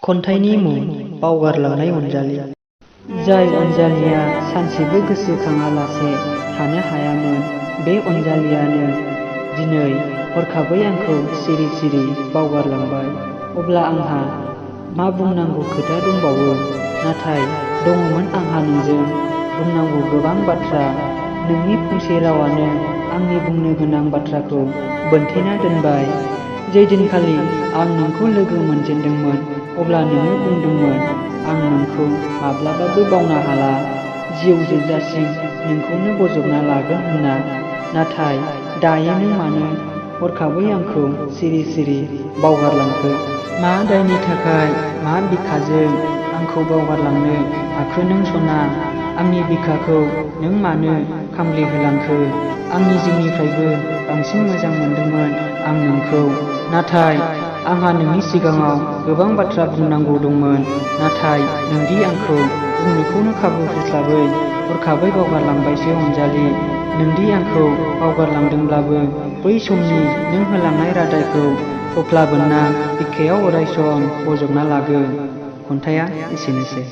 खन्थाइनि मुं बावगारलांनाय अनजालि। जाय अनजालिया सानसेबो गोसोखाङालासे थानो हायामोन, बे अनजालियानो दिनै हरखाबै आंखौ सिरि सिरि बावगारलांबाय। अब्ला आंहा मा बुंनांगौ खोथा दंबावो, नाथाय दङमोन आंहा नोंजों बुंनांगौ गोबां बाथ्रा। नोंनि फंसे रावानो आंनि बुंनो गोनां बाथ्राखौ बोनथेना दोनबाय। जे दिनखालि आं नोंखौ लोगो मोनजेनदोंमोन, अब्ला नोङो बुंदोंमोन आं नोंखौ माब्लाबाबो बावनो हाला, जिउ जोबजासिम नोंखौनो बजबना लागोन होनना। नाथाय दायो नों मानो हरखाबै आंखौ सिरि सिरि बावगारलांखो? मा दायनि थाखाय, मा बिखाजों आंखौ बावगारलांनो हाखो नों सना? आंनि बिखाखौ नों मानो खामग्लिहोलांखो? आंनि जिउनिफ्रायबो बांसिन मोजां मोनदोंमोन आं नोंखौ। नाथाय आंहा नोंनि सिगाङाव गोबां बाथ्रा बुंनांगौ दंमोन, नाथाय नोंदि आंखौ बुंनोखौनो खाबु होस्लाबै हरखाबै बावगारलांबायसो अनजालि। नोंदि आंखौ बावगारलांदोंब्लाबो बै समनि नों होलांनाय रादायखौ थफ्ला बोनना बिखायाव अरायसम बजबना लागोन। खन्थाइया एसेनोसै।